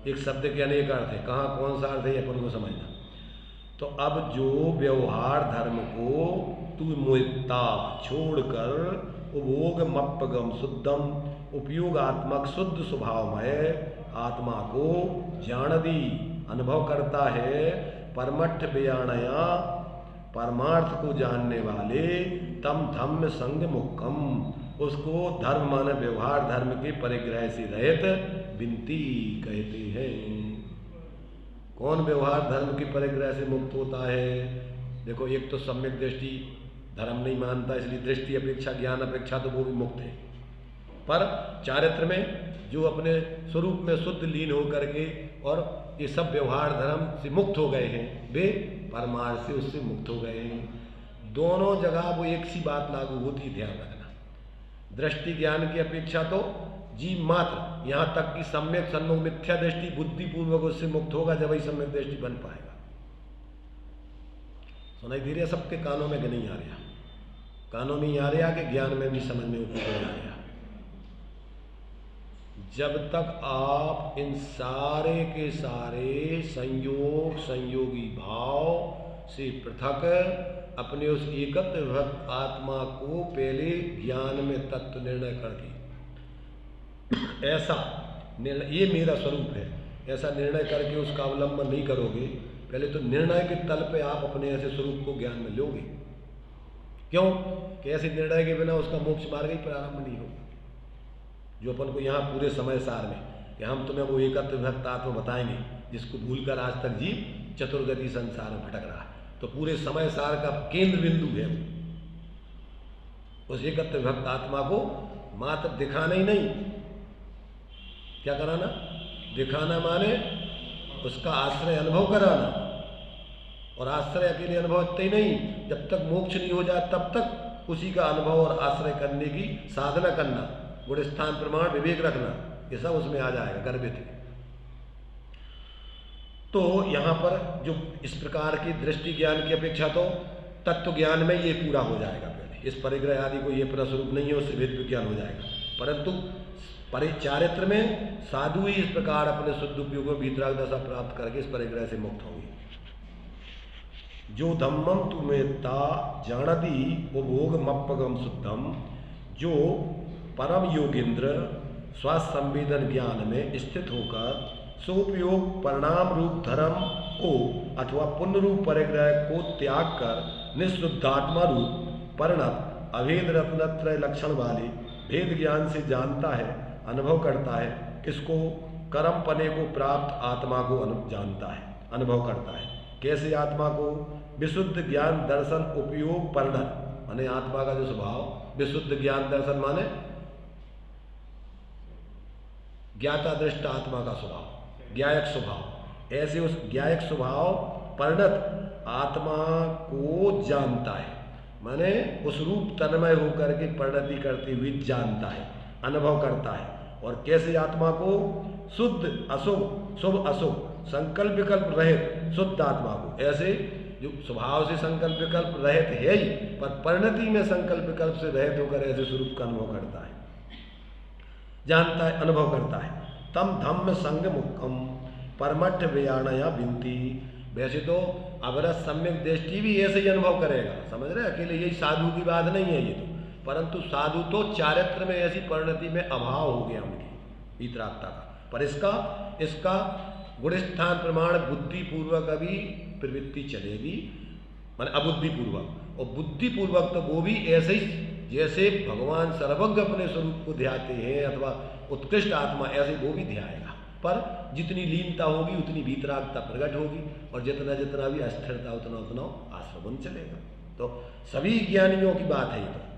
एक शब्द के अनेक अर्थ है, कहाँ कौन सा अर्थ है अपन को समझना। तो अब जो व्यवहार धर्म को तू मुक्ता छोड़कर उपभोग मप्पगम शुद्धम उपयोगात्मक शुद्ध स्वभावमय आत्मा को जानदी अनुभव करता है, परमठ व्याणया परमार्थ को जानने वाले, तम धम्म संग मुक्कम उसको धर्म मान व्यवहार धर्म के परिग्रह से रहित विनती कहते हैं। कौन व्यवहार धर्म के परिग्रह से मुक्त होता है? देखो, एक तो सम्यक दृष्टि धर्म नहीं मानता, इसलिए दृष्टि अपेक्षा ज्ञान अपेक्षा तो वो भी मुक्त है। पर चारित्र में जो अपने स्वरूप में शुद्ध लीन होकर के और ये सब व्यवहार धर्म से मुक्त हो गए हैं, वे परमार्थ से उससे मुक्त हो गए हैं। दोनों जगह वो एक सी बात लागू होती, ध्यान रखना। दृष्टि ज्ञान की अपेक्षा तो जीव मात्र, यहाँ तक कि सम्यक सन्मुख मिथ्या दृष्टि बुद्धिपूर्वक उससे मुक्त होगा जब ही सम्यक दृष्टि बन पाएगा। सुनाई दे रहा? सबके कानों में नहीं आ रहा, कानों में ही आ रहा कि ज्ञान में भी समझ में उपयोग आ रहा। जब तक आप इन सारे के सारे संयोग संयोगी भाव से पृथक अपने उस एकत्व विभक्त आत्मा को पहले ज्ञान में तत्व निर्णय करके ऐसा निर्णय, ये मेरा स्वरूप है, ऐसा निर्णय करके उसका अवलंबन नहीं करोगे, पहले तो निर्णय के तल पे आप अपने ऐसे स्वरूप को ज्ञान में लोगे। क्यों कि ऐसे निर्णय के बिना उसका मोक्ष मार्ग ही प्रारंभ नहीं होगा। जो अपन को यहाँ पूरे समय सार में कि हम तुम्हें वो एकत्व विभक्त आत्मा बताएंगे जिसको भूलकर आज तक जीव चतुर्गति संसार में भटक रहा है, तो पूरे समय सार का केंद्र बिंदु है उस एकत्व विभक्त आत्मा को मात्र दिखाना ही नहीं, क्या कराना, दिखाना माने उसका आश्रय अनुभव कराना। और आश्रय अकेले अनुभव इतना ही नहीं, जब तक मोक्ष नहीं हो जाए तब तक उसी का अनुभव और आश्रय करने की साधना करना, गुण स्थान प्रमाण विवेक रखना, ये सब उसमें आ जाएगा गर्भित है। तो यहाँ पर जो इस प्रकार की दृष्टि ज्ञान की अपेक्षा तो तत्व ज्ञान में ये पूरा हो जाएगा। पहले इस परिग्रह आदि को ये प्रस्वरूप नहीं है, उससे भेद विज्ञान हो जाएगा। परंतु परिचारित्र में साधु ही इस प्रकार अपने शुद्ध उपयोग में वीतराग दशा प्राप्त करके इस परिग्रह से मुक्त होंगे। जो धम्मम तुमेता जानती उपभोग मप्पगम शुद्धम, जो परम योगेंद्र स्वास्थ्य संवेदन ज्ञान में स्थित होकर सोपयोग परिणाम रूप धर्म को अथवा पुण्य रूप परिग्रह को त्याग कर निःशुद्धात्मा रूप परिणत अभेद रत्नत्रय लक्षण वाले भेद ज्ञान से जानता है, अनुभव करता है। किसको? कर्म पने को प्राप्त आत्मा को जानता है, अनुभव करता है। कैसे आत्मा को? विशुद्ध ज्ञान दर्शन उपयोग परिणत, माने आत्मा का जो स्वभाव विशुद्ध ज्ञान दर्शन माने ज्ञाता दृष्ट आत्मा का स्वभाव, ज्ञायक स्वभाव, ऐसे उस ज्ञायक स्वभाव परिणत आत्मा को जानता है, माने उस रूप तन्मय होकर के परिणति करते हुए जानता है, अनुभव करता है। और कैसे आत्मा को? शुद्ध अशुभ, शुभ अशुभ, संकल्प विकल्प रहित शुद्ध आत्मा को, ऐसे जो स्वभाव से संकल्प विकल्प रहित है ही, पर परिणति में संकल्प विकल्प से रहित होकर ऐसे स्वरूप का अनुभव करता है, जानता है, अनुभव करता है। तम धम्म संग मुक्कम परमठ व्याणया बिनती। वैसे तो अवरस सम्यक दृष्टि भी ऐसे ही अनुभव करेगा, समझ रहे, अकेले यही साधु की बात नहीं है ये तो, परंतु साधु तो चारित्र में ऐसी परिणति में अभाव हो गया उनकी वीतरागता का, पर इसका गुणस्थान प्रमाण बुद्धिपूर्वक अभी प्रवृत्ति चलेगी, मान अबुद्धिपूर्वक, और बुद्धिपूर्वक तो वो भी ऐसे ही जैसे भगवान सर्वज्ञ अपने स्वरूप को ध्याते हैं अथवा उत्कृष्ट आत्मा, ऐसे वो भी ध्याएगा। पर जितनी लीनता होगी उतनी वीतरागता प्रकट होगी, और जितना जितना भी अस्थिरता उतना उतना आश्रवण चलेगा। तो सभी ज्ञानियों की बात है ये तो।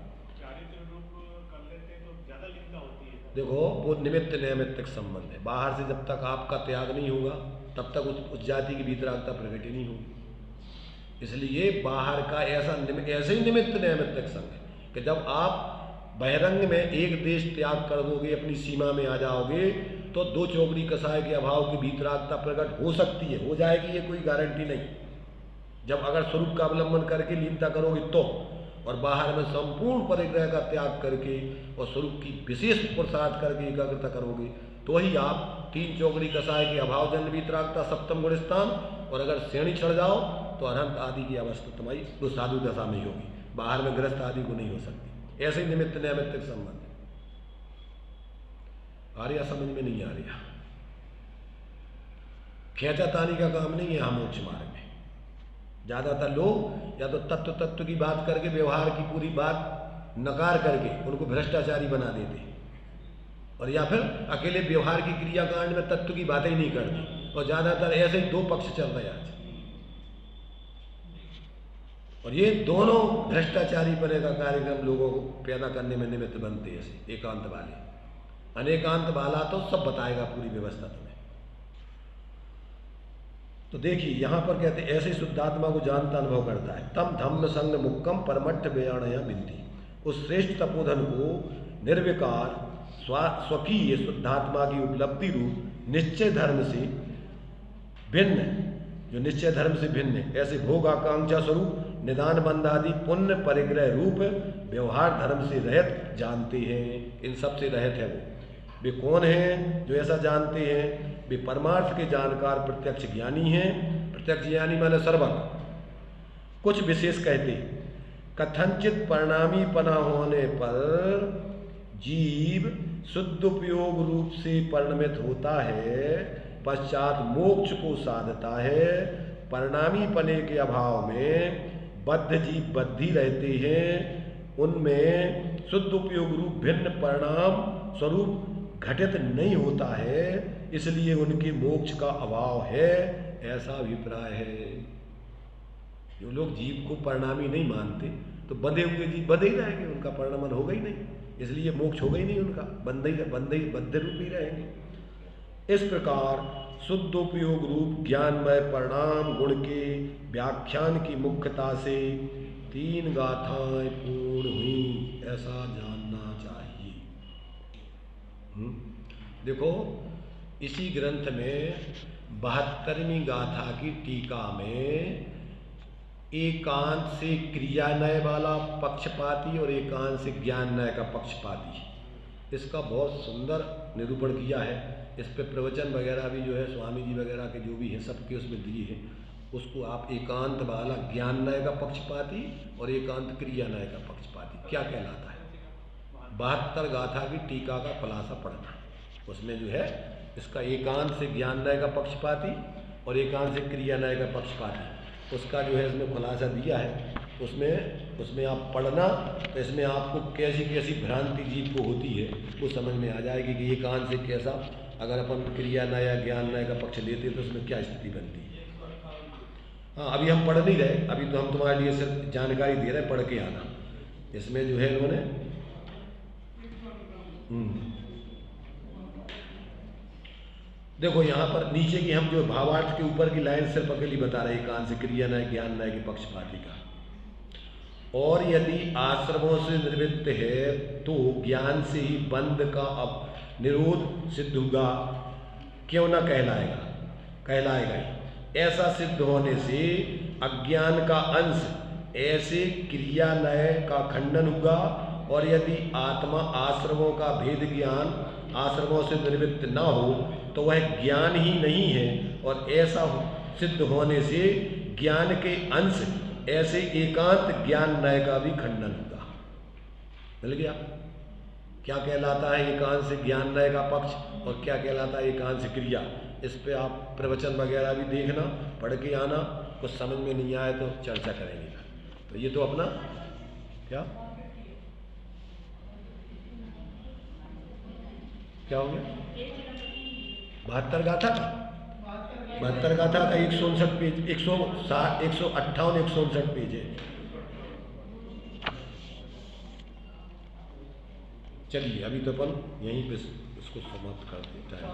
देखो वो निमित्त नैमित्तिक संबंध है, बाहर से जब तक आपका त्याग नहीं होगा तब तक उस जाति की वीतरागता प्रकट ही नहीं होगी। इसलिए बाहर का ऐसे ही निमित्त नैमित्तिक संग है कि जब आप बहिरंग में एक देश त्याग कर दोगे, अपनी सीमा में आ जाओगे, तो दो चौकड़ी कसाय के अभाव की वीतरागता प्रकट हो सकती है, हो जाएगी, ये कोई गारंटी नहीं। जब अगर स्वरूप का अवलंबन करके लीनता करोगे तो, और बाहर में संपूर्ण परिग्रह का त्याग करके और स्वरूप की विशेष पुरुषार्थ करके एकाग्रता करोगे तो ही आप तीन चौकड़ी कसाय के अभाव जन्य वीतरागता सप्तम गुण स्थान, और अगर श्रेणी चढ़ जाओ तो अनंत आदि की अवस्था तुम्हारी तो साधु दशा में ही होगी, बाहर में ग्रस्त आदि को नहीं हो सकती। ऐसे ही निमित्त नैमित्तिक संबंध है। आ रहा समझ में नहीं आ रहा, खेचातानी का काम नहीं है हम मोक्ष मार्ग में। ज्यादातर लोग या तो तत्व की बात करके व्यवहार की पूरी बात नकार करके उनको भ्रष्टाचारी बना देते हैं, और या फिर अकेले व्यवहार की क्रियाकांड में तत्व की बातें ही नहीं करते, और ज्यादातर ऐसे ही दो पक्ष चल रहे हैं आज। और ये दोनों भ्रष्टाचारी बने का कार्यक्रम लोगों को पैदा करने में निमित्त बनते हैं। ऐसे एकांत वाले, अनेकांत वाला तो सब बताएगा पूरी व्यवस्था तुम्हें। तो देखिए यहाँ पर कहते हैं ऐसे शुद्धात्मा को जानता अनुभव करता है। तम धम्म संग मुक्कम परमट्ठ व्याणया बिंदी, उस श्रेष्ठ तपोधन को निर्विकार स्वकीय शुद्धात्मा की उपलब्धि रूप निश्चय धर्म से भिन्न, जो निश्चय धर्म से भिन्न है, ऐसे भोग आकांक्षा स्वरूप निदान बंध आदि पुण्य परिग्रह रूप व्यवहार धर्म से रहित जानते हैं। इन सब से रहित है वो, वे कौन हैं जो ऐसा जानते हैं? वे परमार्थ के जानकार प्रत्यक्ष ज्ञानी हैं। प्रत्यक्ष ज्ञानी माने सर्वज्ञ। कुछ विशेष कहते, कथनचित परिणामीपना होने पर जीव शुद्ध उपयोग रूप से परिणमित होता है, पश्चात मोक्ष को साधता है। परिणामी पने के अभाव में बद्ध जीव बद्धी रहते हैं, उनमें शुद्ध उपयोग रूप भिन्न परिणाम स्वरूप घटित नहीं होता है, इसलिए उनके मोक्ष का अभाव है, ऐसा अभिप्राय है। जो लोग जीव को परिणामी नहीं मानते तो बंधे हुए जीव बंधे ही रहेंगे, उनका परिणामन होगा ही नहीं, इसलिए मोक्ष होगा ही नहीं उनका, बंधे रूप ही रहेंगे। इस प्रकार शुद्धोपयोग रूप ज्ञानमय परिणाम गुण के व्याख्यान की मुख्यता से 3 गाथाएं पूर्ण हुई, ऐसा जानना चाहिए। देखो, इसी ग्रंथ में 72वीं गाथा की टीका में एकांत से क्रिया न्याय वाला पक्षपाती और एकांत से ज्ञान न्याय का पक्षपाती, इसका बहुत सुंदर निरूपण किया है। इस पे प्रवचन वगैरह भी जो है स्वामी जी वगैरह के जो भी हैं सबके उसमें दिए हैं। उसको आप एकांत वाला ज्ञान न्याय का पक्षपाती और एकांत क्रिया न्याय का पक्षपाती क्या कहलाता है, 72 गाथा की टीका का खुलासा पढ़ना। उसमें जो है इसका एकांत से ज्ञान न्याय का पक्षपाती और एकांत से क्रिया न्याय का पक्षपाती, उसका जो है इसमें खुलासा दिया है। उसमें आप पढ़ना तो इसमें आपको कैसी कैसी भ्रांति जीव को होती है वो समझ में आ जाएगी कि एकांत से कैसा, अगर अपन क्रिया न्याय या ज्ञान न्याय का पक्ष लेते तो उसमें क्या स्थिति बनती है। हाँ, अभी हम पढ़ नहीं रहे, अभी तो हम तुम्हारे लिए सिर्फ जानकारी दे रहे हैं, पढ़ के आना। इसमें जो है इन्होंने देखो यहाँ पर नीचे की हम जो भावार्थ के ऊपर की लाइन सिर्फ अकेली बता रहे, एकांत से क्रिया न्याय ज्ञान न्याय के पक्षपाती का। और यदि आश्रमों से निवृत्त है तो ज्ञान से ही बंध का अब निरोध सिद्ध होगा, क्यों न कहलाएगा ही। ऐसा सिद्ध होने से अज्ञान का अंश ऐसे क्रिया न्याय का खंडन होगा, और यदि आत्मा आश्रमों का भेद ज्ञान आश्रमों से निवृत्त न हो तो वह ज्ञान ही नहीं है, और ऐसा सिद्ध होने से ज्ञान के अंश ऐसे एकांत ज्ञान न्याय का भी खंडन होगा। मिल गया? क्या कहलाता है एकांत से ज्ञान न्याय का पक्ष और क्या कहलाता है एकांत से क्रिया, इस पे आप प्रवचन वगैरह भी देखना, पढ़ के आना। कुछ समझ में नहीं आए तो चर्चा करेंगे। तो ये तो अपना क्या हो गया 72 गाथा का 159 पेज, 158 159 पेज है। चलिए अभी तो अपन यहीं पे इसको समाप्त करते हैं।